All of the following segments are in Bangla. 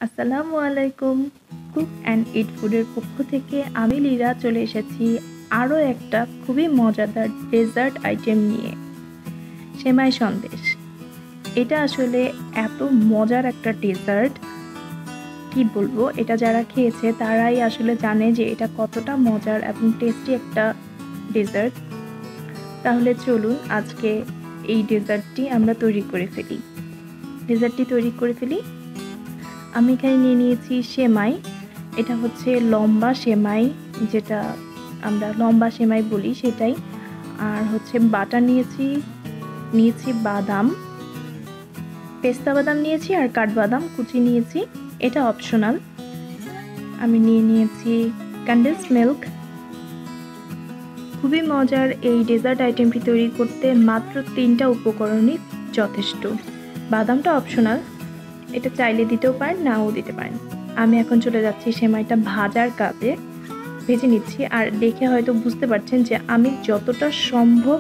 আসসালামু আলাইকুম। কুক অ্যান্ড ইট ফুডের পক্ষ থেকে আমি লীরা চলে এসেছি আরও একটা খুবই মজাদার ডেজার্ট আইটেম নিয়ে, সেমাই সন্দেশ। এটা আসলে এত মজার একটা ডেজার্ট, কি বলবো, এটা যারা খেয়েছে তারাই আসলে জানে যে এটা কতটা মজার এবং টেস্টি একটা ডেজার্ট। তাহলে চলুন আজকে এই ডেজার্টটি আমরা তৈরি করে ফেলি। আমি এখানে নিয়ে নিয়েছি সেমাই। এটা হচ্ছে লম্বা সেমাই, যেটা আমরা লম্বা সেমাই বলি সেটাই। আর হচ্ছে বাটার নিয়েছি বাদাম, পেস্তা বাদাম নিয়েছি আর কাঠবাদাম কুচি নিয়েছি, এটা অপশনাল। আমি নিয়ে নিয়েছি কনডেন্স মিল্ক। খুবই মজার এই ডেজার্ট আইটেমটি তৈরি করতে মাত্র 3টা উপকরণই যথেষ্ট। বাদামটা অপশনাল, এটা চাইলে দিতেও পারেন, নাও দিতে পারেন। আমি এখন চলে যাচ্ছি সেমাইটা ভাজার কাজে, ভেজে নিচ্ছি। আর দেখে হয়তো বুঝতে পারছেন যে আমি যতটা সম্ভব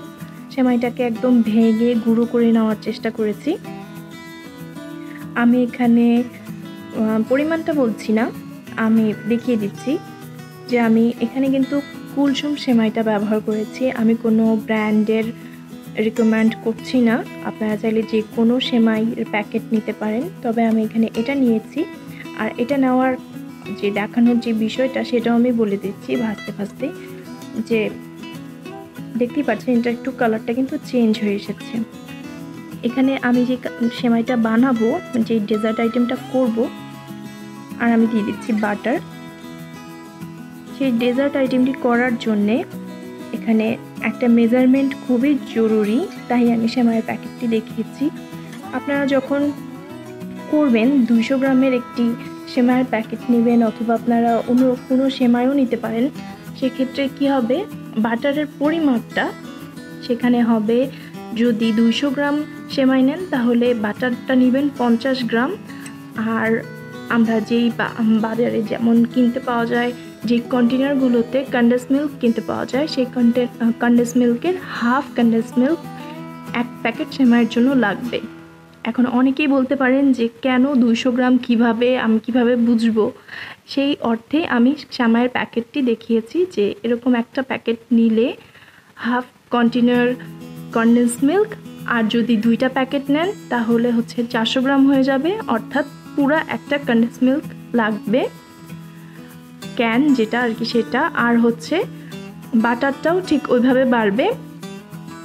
সেমাইটাকে একদম ভেঙে গুঁড়ো করে নেওয়ার চেষ্টা করেছি। আমি এখানে পরিমাণটা বলছি না, আমি দেখিয়ে দিচ্ছি যে আমি এখানে কিন্তু কুলসুম সেমাইটা ব্যবহার করেছি। আমি কোনো ব্র্যান্ডের রিকমেন্ড করছি না, আপনারা চাইলে যে কোনো সেমাইয়ের প্যাকেট নিতে পারেন, তবে আমি এখানে এটা নিয়েছি। আর এটা নেওয়ার যে দেখানোর যে বিষয়টা সেটাও আমি বলে দিচ্ছি ভাজতে যে দেখতেই পাচ্ছেন এটা একটু কালারটা কিন্তু চেঞ্জ হয়ে এসেছে। এখানে আমি যে সেমাইটা বানাবো, যে ডেজার্ট আইটেমটা করব, আর আমি দিয়ে দিচ্ছি বাটার। সেই ডেজার্ট আইটেমটি করার জন্যে এখানে একটা মেজারমেন্ট খুবই জরুরি, তাই আমি সেমাইয়ের প্যাকেটটি দেখিয়েছি। আপনারা যখন করবেন 200 গ্রামের একটি সেমাইয়ের প্যাকেট নেবেন, অথবা আপনারা অন্য কোনো সেমাইও নিতে পারেন। সেক্ষেত্রে কি হবে, বাটারের পরিমাপটা সেখানে হবে, যদি 200 গ্রাম সেমাই নেন তাহলে বাটারটা নেবেন 50 গ্রাম। আর আমরা যেই বাজারে যেমন কিনতে পাওয়া যায়, যে কন্টেনারগুলোতে কনডেন্স মিল্ক কিনতে পাওয়া যায়, সেই কনডেন্স মিল্কের হাফ কনডেন্স মিল্ক এক প্যাকেট সেমাইয়ের জন্য লাগবে। এখন অনেকেই বলতে পারেন যে কেন 200 গ্রাম, আমি কিভাবে বুঝবো? সেই অর্থে আমি সেমাইয়ের প্যাকেটটি দেখিয়েছি যে এরকম একটা প্যাকেট নিলে হাফ কন্টেনার কনডেন্স মিল্ক, আর যদি 2টা প্যাকেট নেন তাহলে হচ্ছে 400 গ্রাম হয়ে যাবে, অর্থাৎ পুরা একটা কনডেন্স মিল্ক লাগবে, ক্যান যেটা আর কি সেটা। আর হচ্ছে বাটারটাও ঠিক ওইভাবে বাড়বে,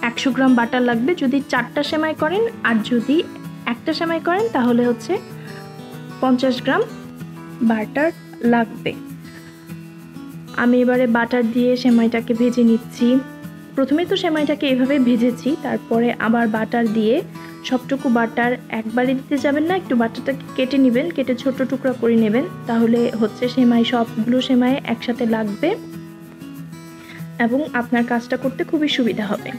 100 গ্রাম বাটার লাগবে যদি 4টা সেমাই করেন, আর যদি একটা সেমাই করেন তাহলে হচ্ছে 50 গ্রাম বাটার লাগবে। আমি এবারে বাটার দিয়ে সেমাইটাকে ভেজে নিচ্ছি। প্রথমে তো সেমাইটাকে এভাবে ভেজেছি, তারপরে আবার বাটার দিয়ে, সবটুকু বাটার একবারে দিতে যাবেন না, একটু বাটারটাকে কেটে নেবেন, কেটে ছোট টুকরা করে নেবেন, তাহলে হচ্ছে সবগুলো সেমাই একসাথে লাগবে এবং আপনার কাজটা করতে খুবই সুবিধা হবে।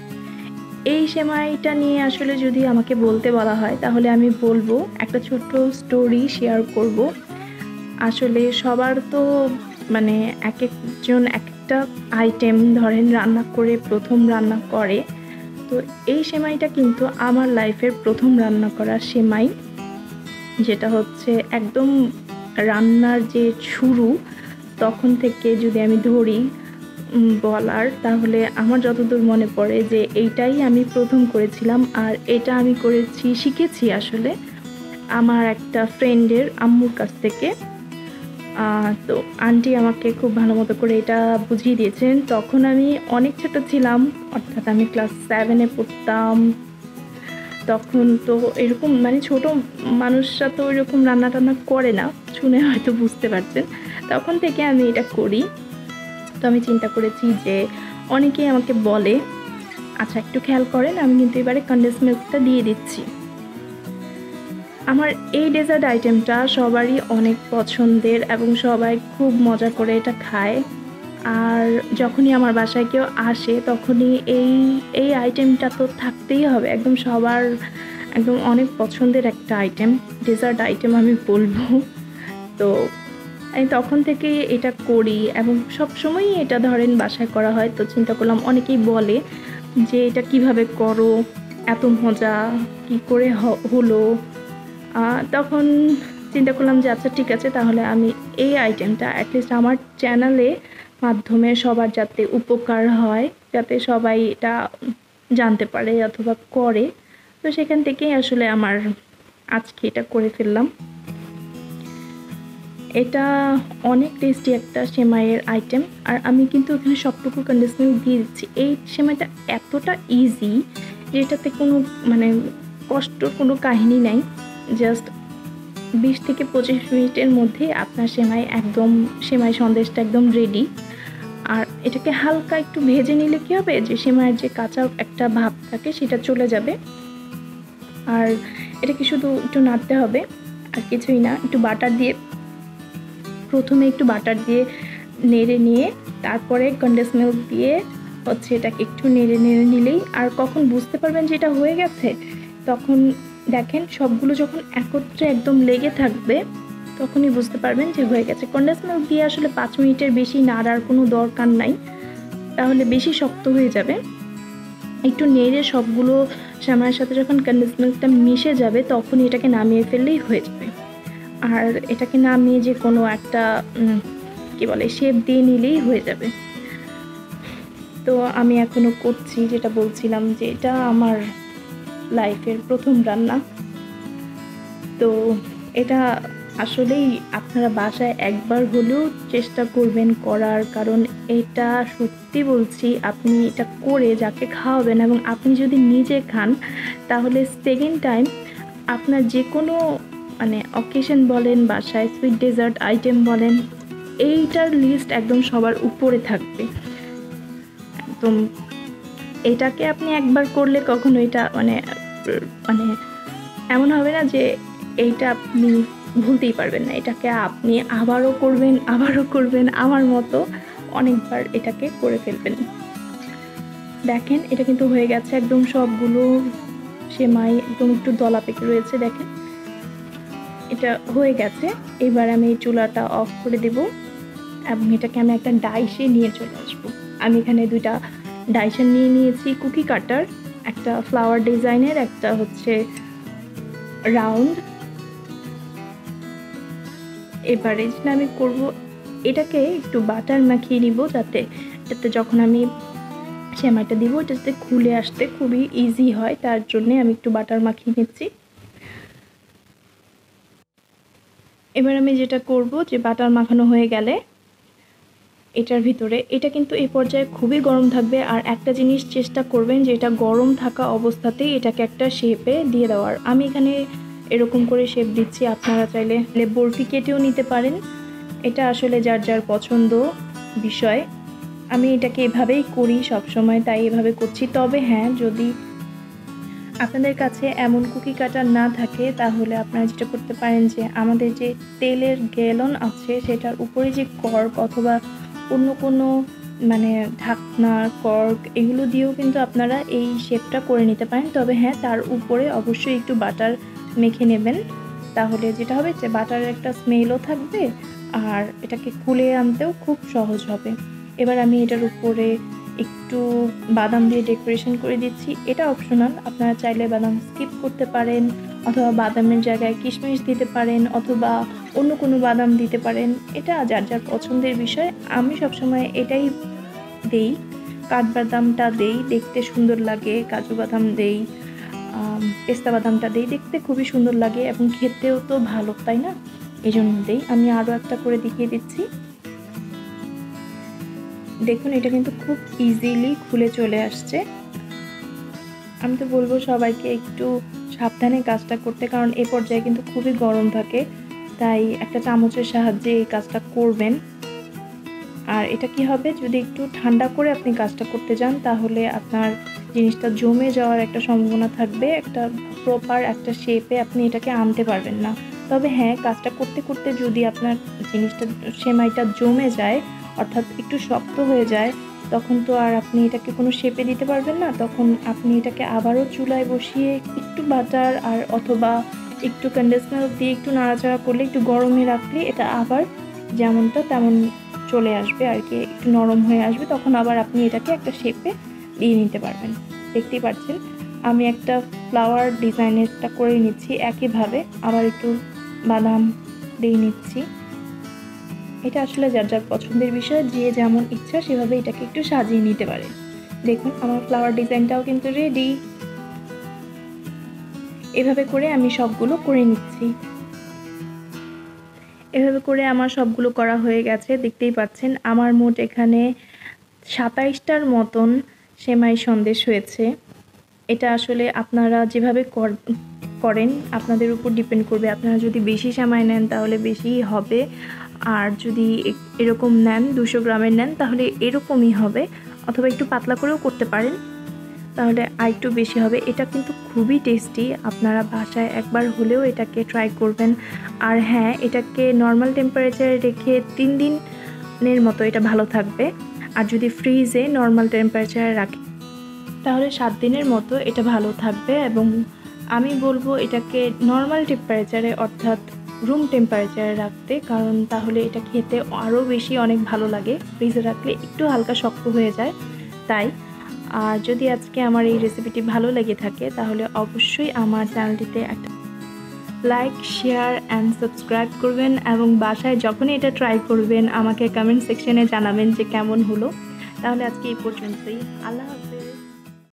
এই সেমাইটা নিয়ে আসলে যদি আমাকে বলতে বলা হয় তাহলে আমি বলবো, একটা ছোট্ট স্টোরি শেয়ার করব। আসলে সবার তো মানে এক একজন এক একটা আইটেম ধরেন রান্না করে প্রথম রান্না করে, তো এই সেমাইটা কিন্তু আমার লাইফের প্রথম রান্না করা সেমাই, যেটা হচ্ছে একদম রান্নার যে শুরু তখন থেকে যদি আমি ধরি বলার, তাহলে আমার যতদূর মনে পড়ে যে এইটাই আমি প্রথম করেছিলাম। আর এটা আমি শিখেছি আসলে আমার একটা ফ্রেন্ডের আম্মুর কাছ থেকে। তো আন্টি আমাকে খুব ভালো মতো করে এটা বুঝিয়ে দিয়েছেন। তখন আমি অনেক ছোট ছিলাম, অর্থাৎ আমি ক্লাস 7-এ পড়তাম। তখন তো এরকম ছোট মানুষরা তো এরকম রান্না টান্না করে না, শুনে হয়তো বুঝতে পারছেন। তখন থেকে আমি এটা করি। তো আমি চিন্তা করেছি যে অনেকেই আমাকে বলে, আচ্ছা একটু খেয়াল করেন, আমি কিন্তু এবারে কনডেন্স মিল্কটা দিয়ে দিচ্ছি। আমার এই ডেজার্ট আইটেমটা সবারই অনেক পছন্দের এবং সবাই খুব মজা করে এটা খায়। আর যখনই আমার বাসায় কেউ আসে তখনই এই আইটেমটা তো থাকতেই হবে, একদম সবার একদম অনেক পছন্দের একটা আইটেম, ডেজার্ট আইটেম আমি বলবো। তো আমি তখন থেকে এটা করি এবং সবসময়ই এটা ধরেন বাসায় করা হয়। তো চিন্তা করলাম, অনেকেই বলে যে এটা কিভাবে করো, এত মজা কি করে হলো। তখন চিন্তা করলাম যে আচ্ছা ঠিক আছে, তাহলে আমি এই আইটেমটা অ্যাটলিস্ট আমার চ্যানেলে মাধ্যমে সবার যাতে উপকার হয়, যাতে সবাই এটা জানতে পারে অথবা করে, তো সেখান থেকেই আসলে আমার আজকে এটা করে ফেললাম। এটা অনেক টেস্টি একটা সেমাইয়ের আইটেম, আর আমি কিন্তু এখানে সবটুকু কনডেন্স মিল্ক দিয়ে দিচ্ছি। এই সেমাইটা এতটা ইজি যে এটাতে কোনো মানে কষ্টর কোনো কাহিনী নাই। জাস্ট 20 থেকে 25 মিনিটের মধ্যে আপনার সেমাই সন্দেশটা একদম রেডি। আর এটাকে হালকা একটু ভেজে নিলে কী হবে, যে সেমাইয়ের যে কাঁচা একটা ভাব থাকে সেটা চলে যাবে। আর এটাকে শুধু একটু নাড়তে হবে, আর কিছুই না। প্রথমে একটু বাটার দিয়ে নেড়ে নিয়ে তারপরে কনডেন্স মিল্ক দিয়ে হচ্ছে এটাকে একটু নেড়ে নিলেই, আর কখন বুঝতে পারবেন যে এটা হয়ে গেছে, তখন দেখেন সবগুলো যখন একত্রে একদম লেগে থাকবে তখনই বুঝতে পারবেন যে হয়ে গেছে। কনডেন্স মিল্ক দিয়ে আসলে 5 মিনিটের বেশি নাড়ার কোনো দরকার নাই, তাহলে বেশি শক্ত হয়ে যাবে। একটু নেড়ে সবগুলো সেমাইয়ের সাথে যখন কনডেন্স মিল্কটা মিশে যাবে তখনই এটাকে নামিয়ে ফেললেই হয়ে যাবে। আর এটাকে নামিয়ে যে কোনো একটা শেপ দিয়ে নিলেই হয়ে যাবে। তো আমি এখনও করছি, যেটা বলছিলাম যে এটা আমার লাইফের প্রথম রান্না। তো এটা আসলেই আপনারা বাসায় একবার হলেও চেষ্টা করবেন করার, কারণ এটা সত্যি বলছি, আপনি এটা করে যাকে খাওয়াবেন এবং আপনি যদি নিজে খান তাহলে সেকেন্ড টাইম আপনার যে কোনো অকেশন বলেন, বাসায় সুইট ডেজার্ট আইটেম বলেন, এইটার লিস্ট একদম সবার উপরে থাকবে। একদম এটাকে আপনি একবার করলে কখনো এটা এমন হবে না যে এইটা আপনি ভুলতেই পারবেন না। এটাকে আপনি আবারও করবেন, আমার মতো অনেকবার এটাকে করে ফেলবেন। দেখেন এটা কিন্তু হয়ে গেছে, একদম সবগুলো সেমাই একদম একটু দলা পেকে রয়েছে, দেখেন এটা হয়ে গেছে। এবার আমি এই চুলাটা অফ করে দেব এবং এটাকে আমি একটা ডাইসে নিয়ে চলে আসবো। আমি এখানে 2টা ডাইসের নিয়েছি, কুকি কাটার, একটা ফ্লাওয়ার ডিজাইনের, একটা হচ্ছে রাউন্ড। এবারে যেটা আমি করব, এটাকে একটু বাটার মাখিয়ে নিব যাতে যখন আমি সেমাইটা দিব এটাতে খুলে আসতে খুবই ইজি হয়, তার জন্যে আমি একটু বাটার মাখিয়ে নিচ্ছি। এবার আমি যেটা করব, যে বাটার মাখানো হয়ে গেলে এটার ভিতরে, এটা কিন্তু এই পর্যায়ে খুবই গরম থাকবে, আর একটা জিনিস চেষ্টা করবেন যে এটা গরম থাকা অবস্থাতেই এটাকে একটা শেপে দিয়ে দেওয়ার। আমি এখানে এরকম করে শেপ দিচ্ছি, আপনারা চাইলে বরফি কেটেও নিতে পারেন, এটা আসলে যার যার পছন্দ বিষয়। আমি এটাকে এভাবেই করি সবসময়, তাই এভাবে করছি। তবে হ্যাঁ, যদি আপনাদের কাছে এমন কুকি কাটার না থাকে তাহলে আপনারা যেটা করতে পারেন, যে আমাদের যে তেলের গ্যালন আছে সেটার উপরে যে কর্ক অথবা অন্য কোনো ঢাকনা, কর্ক, এগুলো দিয়েও কিন্তু আপনারা এই শেপটা করে নিতে পারেন। তবে হ্যাঁ, তার উপরে অবশ্যই একটু বাটার মেখে নেবেন, তাহলে যেটা হবে যে বাটারের একটা স্মেলও থাকবে আর এটাকে খুলে আনতেও খুব সহজ হবে। এবার আমি এটার উপরে একটু বাদাম দিয়ে ডেকোরেশন করে দিচ্ছি। এটা অপশনাল, আপনারা চাইলে বাদাম স্কিপ করতে পারেন, অথবা বাদামের জায়গায় কিশমিশ দিতে পারেন, অথবা অন্য কোনো বাদাম দিতে পারেন, এটা যার যার পছন্দের বিষয়। আমি সবসময় এটাই দেই, কাঠবাদামটা দেই, দেখতে সুন্দর লাগে, কাজু বাদাম দেই, পেস্তা বাদামটা দেই, দেখতে খুবই সুন্দর লাগে এবং খেতেও তো ভালো, তাই না? এই জন্য দেই। আমি আরও একটা করে দেখিয়ে দিচ্ছি। দেখুন এটা কিন্তু খুব ইজিলি খুলে চলে আসছে। আমি তো বলবো সবাইকে একটু সাবধানে কাজটা করতে, কারণ এ পর্যায়ে কিন্তু খুবই গরম থাকে, তাই একটা চামচের সাহায্যে এই কাজটা করবেন। আর এটা কি হবে, যদি একটু ঠান্ডা করে আপনি কাজটা করতে যান তাহলে আপনার জিনিসটা জমে যাওয়ার একটা সম্ভাবনা থাকবে, একটা প্রপার একটা শেপে আপনি এটাকে আনতে পারবেন না। তবে হ্যাঁ, কাজটা করতে করতে যদি আপনার সেমাইটা জমে যায়, অর্থাৎ একটু শক্ত হয়ে যায়, তখন তো আর আপনি এটাকে কোনো শেপে দিতে পারবেন না। তখন আপনি এটাকে আবারও চুলায় বসিয়ে একটু বাটার আর অথবা একটু কনডেন্স মিল্ক দিয়ে একটু নাড়াচাড়া করলে, একটু গরমে রাখলে এটা আবার যেমনটা তেমন চলে আসবে আর কি, একটু নরম হয়ে আসবে। তখন আবার আপনি এটাকে একটা শেপে দিয়ে নিতে পারবেন। দেখতেই পাচ্ছেন আমি একটা ফ্লাওয়ার ডিজাইনেরটা করে নিচ্ছি একইভাবে, আবার একটু বাদাম দিয়ে নিচ্ছি। এটা আসলে যার যার পছন্দের বিষয়, যে যেমন ইচ্ছা সেভাবে এটাকে একটু সাজিয়ে নিতে পারে। দেখুন আমার ফ্লাওয়ার ডিজাইনটাও কিন্তু রেডি। এভাবে করে আমি সবগুলো করে নিচ্ছি। এভাবে করে আমার সবগুলো করা হয়ে গেছে। দেখতেই পাচ্ছেন আমার মোট এখানে ২৭টার মতন সেমাই সন্দেশ হয়েছে। এটা আসলে আপনারা যেভাবে করেন আপনাদের উপর ডিপেন্ড করবে। আপনারা যদি বেশি সেমাই নেন তাহলে বেশিই হবে, আর যদি এরকম নেন ২০০ গ্রামের নেন তাহলে এরকমই হবে, অথবা একটু পাতলা করেও করতে পারেন, তাহলে আরেকটু বেশি হবে। এটা কিন্তু খুবই টেস্টি, আপনারা বাসায় একবার হলেও এটাকে ট্রাই করবেন। আর হ্যাঁ, এটাকে নর্মাল টেম্পারেচারে রেখে ৩ দিনের মতো এটা ভালো থাকবে। আর যদি ফ্রিজে নর্মাল টেম্পারেচারে রাখেন তাহলে ৭ দিনের মতো এটা ভালো থাকবে। এবং আমি বলবো এটাকে নর্মাল টেম্পারেচারে অর্থাৎ রুম টেম্পারেচারে রাখতে, কারণ তাহলে এটা খেতে আরও বেশি অনেক ভালো লাগে। ফ্রিজে রাখলে একটু হালকা শক্ত হয়ে যায় তাই। আর যদি আজকে আমার এই রেসিপিটি ভালো লেগে থাকে তাহলে অবশ্যই আমার চ্যানেলটিতে একটা লাইক, শেয়ার অ্যান্ড সাবস্ক্রাইব করবেন, এবং বাসায় যখনই এটা ট্রাই করবেন আমাকে কমেন্ট সেকশনে জানাবেন যে কেমন হলো। তাহলে আজকে এই পর্যন্তই। আল্লাহ হাফেজ।